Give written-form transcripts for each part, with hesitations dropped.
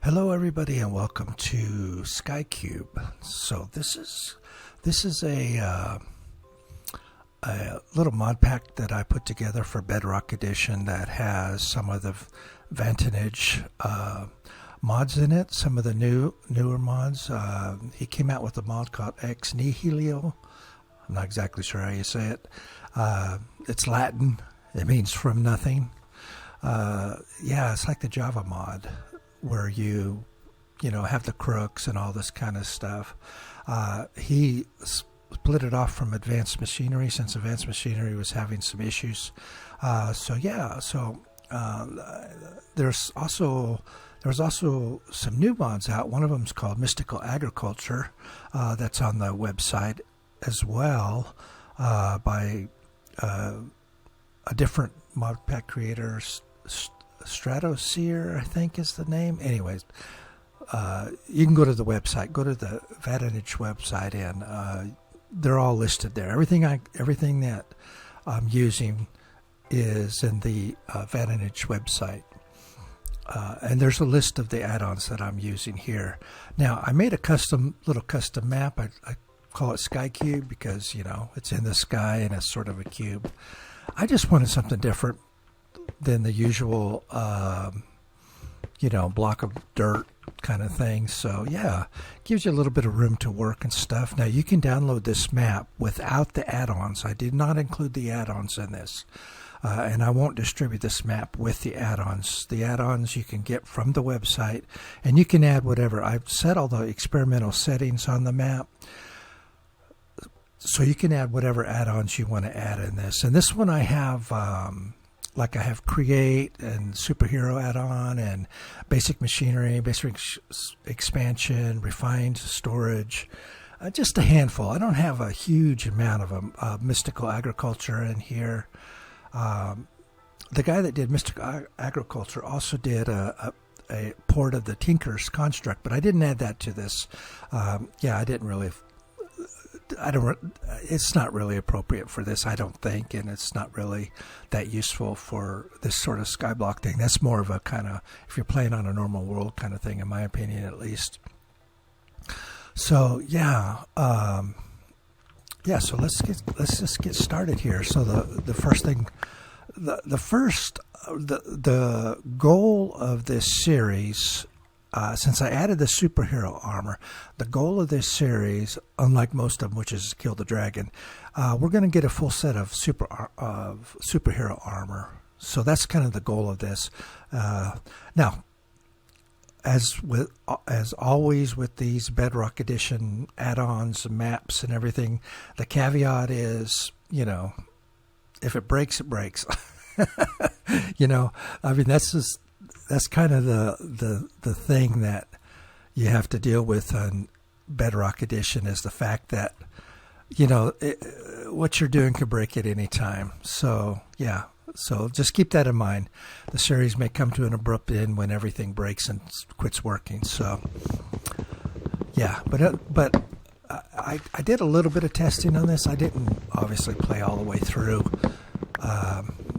Hello, everybody, and welcome to SkyCube. So this is a little mod pack that I put together for Bedrock Edition that has some of the Vantage mods in it. Some of the newer mods. He came out with a mod called Nihilo. I'm not exactly sure how you say it. It's Latin. It means from nothing. Yeah, it's like the Java mod, where you have the crooks and all this kind of stuff. He split it off from Advanced Machinery since Advanced Machinery was having some issues. There's also some new mods out. One of them is called Mystical Agriculture. That's on the website as well, by a different mod pack creator. Stratosphere, I think, is the name. Anyways, you can go to the website, go to the Vantage website, and they're all listed there. Everything that I'm using is in the Vantage website, and there's a list of the add-ons that I'm using here. Now, I made a little custom map. I call it Sky Cube because it's in the sky and it's sort of a cube. I just wanted something different than the usual, block of dirt kind of thing. So yeah, gives you a little bit of room to work and stuff. Now you can download this map without the add-ons. I did not include the add-ons in this, and I won't distribute this map with the add-ons. The add-ons you can get from the website, and you can add whatever. I've set all the experimental settings on the map, so you can add whatever add-ons you want to add in this. And this one I have, I have Create and Superhero add-on and Basic Machinery, Basic Expansion, Refined Storage, just a handful. I don't have a huge amount of them. Mystical Agriculture in here. The guy that did Mystical Agriculture also did a port of the Tinker's Construct, but I didn't add that to this. I didn't really... It's not really appropriate for this, I don't think, and it's not really that useful for this sort of skyblock thing. That's more of a kind of, if you're playing on a normal world kind of thing, in my opinion, at least. So so let's just get started here. So the first thing, the goal of this series. Since I added the superhero armor, the goal of this series, unlike most of them, which is kill the dragon, we're going to get a full set of superhero armor. So that's kind of the goal of this. Now, as always with these Bedrock Edition add-ons, maps, and everything, the caveat is, if it breaks, it breaks. That's kind of the thing that you have to deal with on Bedrock Edition, is the fact that what you're doing could break at any time. So so just keep that in mind. The series may come to an abrupt end when everything breaks and quits working. So but I did a little bit of testing on this. I didn't obviously play all the way through.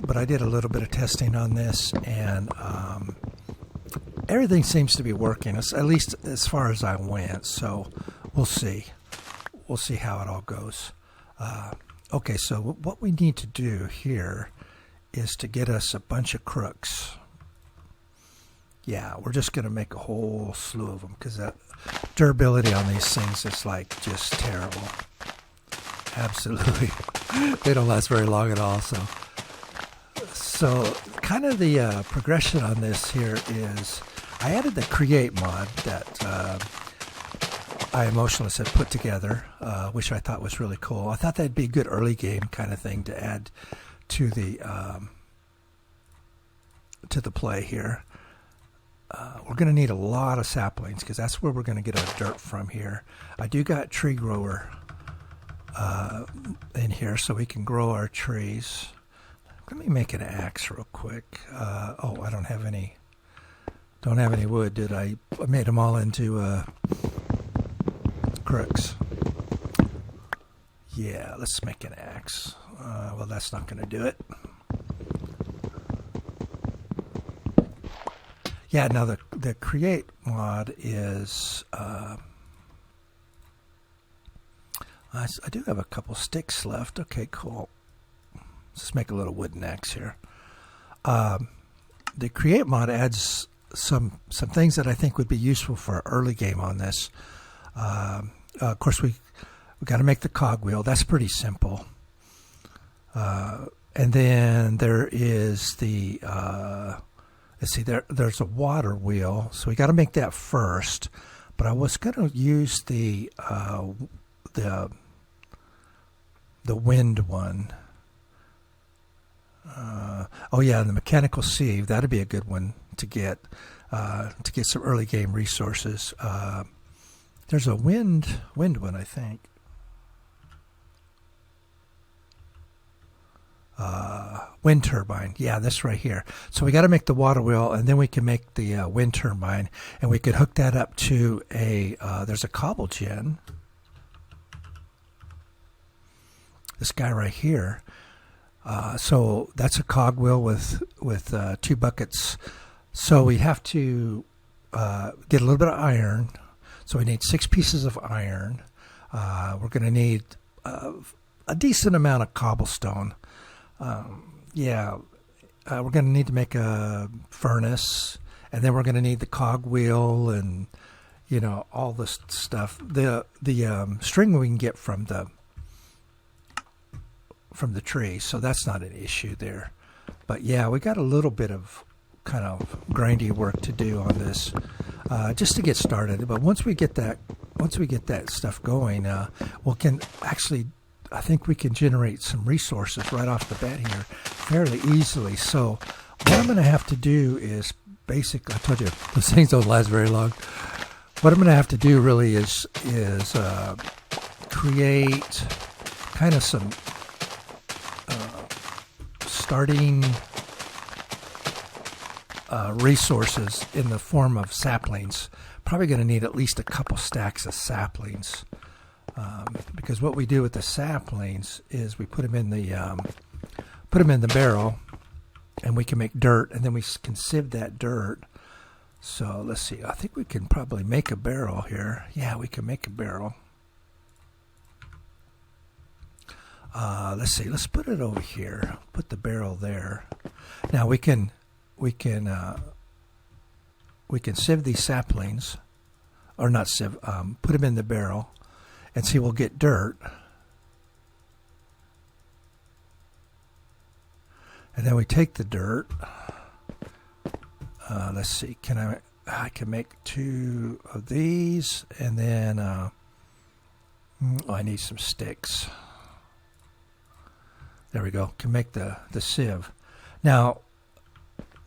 But I did a little bit of testing on this, and everything seems to be working, at least as far as I went. So we'll see. We'll see how it all goes. Okay, so what we need to do here is to get us a bunch of crooks. Yeah, we're just going to make a whole slew of them, because that durability on these things is like just terrible. Absolutely. They don't last very long at all. So kind of the progression on this here is I added the Create mod that I Emotionless had put together, which I thought was really cool. I thought that'd be a good early game kind of thing to add to the play here. We're going to need a lot of saplings, because that's where we're going to get our dirt from here. I do got Tree Grower in here, so we can grow our trees. Let me make an axe real quick. I don't have any wood, did I? I made them all into crooks. Yeah, let's make an axe. Well, that's not going to do it. Yeah, now the the create mod is I do have a couple sticks left. Okay, cool. Let's make a little wooden axe here. The create mod adds some things that I think would be useful for an early game on this. Of course, we got to make the cogwheel. That's pretty simple. And then there is the let's see, there's a water wheel, so we got to make that first. But I was going to use the wind one. Oh yeah, and the mechanical sieve, that'd be a good one to get some early game resources. There's a wind one, I think. Wind turbine, yeah, that's right here. So we got to make the water wheel, and then we can make the wind turbine, and we could hook that up to a. There's a cobble gen. This guy right here. So that's a cogwheel with 2 buckets. So we have to get a little bit of iron. So we need 6 pieces of iron. We're going to need a decent amount of cobblestone. We're going to need to make a furnace, and then we're going to need the cogwheel and all this stuff. The string we can get from the tree, so that's not an issue there. But yeah, we got a little bit of kind of grindy work to do on this just to get started. But once we get that stuff going, I think we can generate some resources right off the bat here fairly easily. So what I'm going to have to do is basically, I told you those things don't last very long. What I'm going to have to do really is create kind of some starting resources in the form of saplings. Probably going to need at least a couple stacks of saplings, because what we do with the saplings is we put them in the barrel, and we can make dirt, and then we can sieve that dirt. So let's see. I think we can probably make a barrel here. Yeah, we can make a barrel. Let's see. Let's put it over here. Put the barrel there. Now we can sieve these saplings, or not sieve. Put them in the barrel, and see, we'll get dirt. And then we take the dirt. Let's see. I can make 2 of these, and then I need some sticks. There we go. Can make the sieve. Now,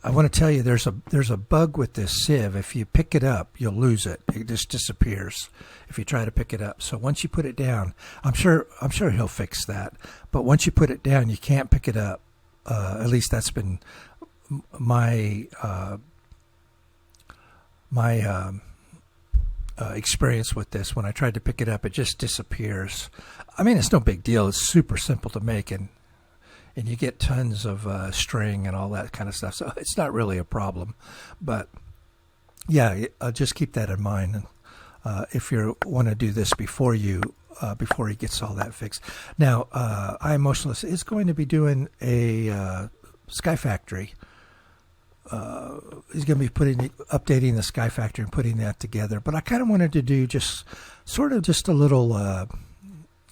I want to tell you there's a bug with this sieve. If you pick it up, you'll lose it. It just disappears if you try to pick it up. So once you put it down, I'm sure he'll fix that. But once you put it down, you can't pick it up. At least that's been my experience with this. When I tried to pick it up, it just disappears. I mean, it's no big deal. It's super simple to make, and you get tons of string and all that kind of stuff. So it's not really a problem. But yeah, just keep that in mind if you want to do this before he gets all that fixed. Now, iEmotionless is going to be doing a Sky Factory. He's going to be updating the Sky Factory and putting that together. But I kind of wanted to do just a little,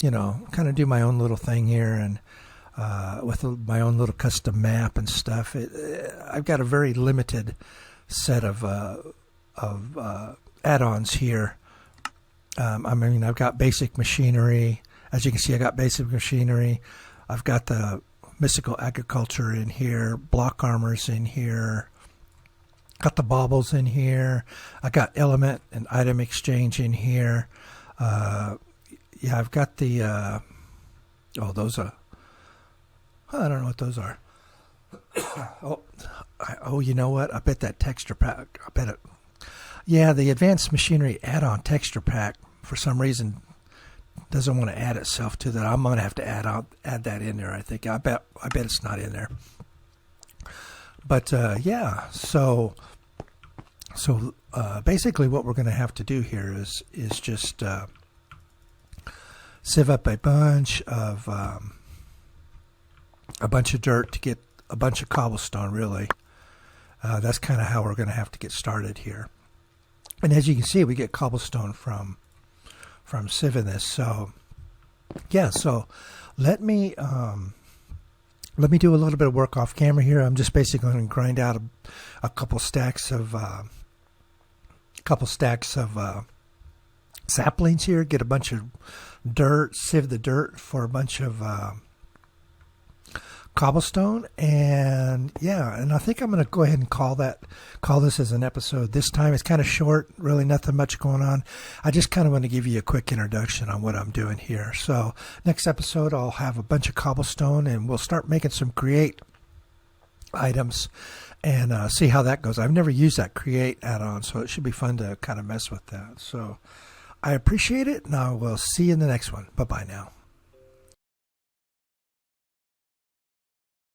kind of do my own little thing here, and with my own little custom map and stuff. I've got a very limited set of add-ons here. I've got basic machinery. As you can see, I got basic machinery. I've got the mystical agriculture in here, block armors in here, got the baubles in here. I got element and item exchange in here. I've got the those are. I don't know what those are. You know what? I bet that texture pack. I bet it. Yeah, the advanced machinery add-on texture pack for some reason doesn't want to add itself to that. I'm gonna have to add that in there. I think. I bet it's not in there. But yeah, so So basically what we're going to have to do here is just sieve up a bunch of dirt to get a bunch of cobblestone, really. That's kind of how we're going to have to get started here. And as you can see, we get cobblestone from sieving this. So yeah, so let me do a little bit of work off camera here. I'm just basically going to grind out a couple stacks of saplings here, get a bunch of dirt, sieve the dirt for a bunch of cobblestone, and yeah, and I think I'm going to go ahead and call this as an episode. This time it's kind of short, really nothing much going on. I just kind of want to give you a quick introduction on what I'm doing here. So next episode I'll have a bunch of cobblestone and we'll start making some create items and see how that goes. I've never used that create add-on, so it should be fun to kind of mess with that. So I appreciate it, and I will see you in the next one. Bye-bye now.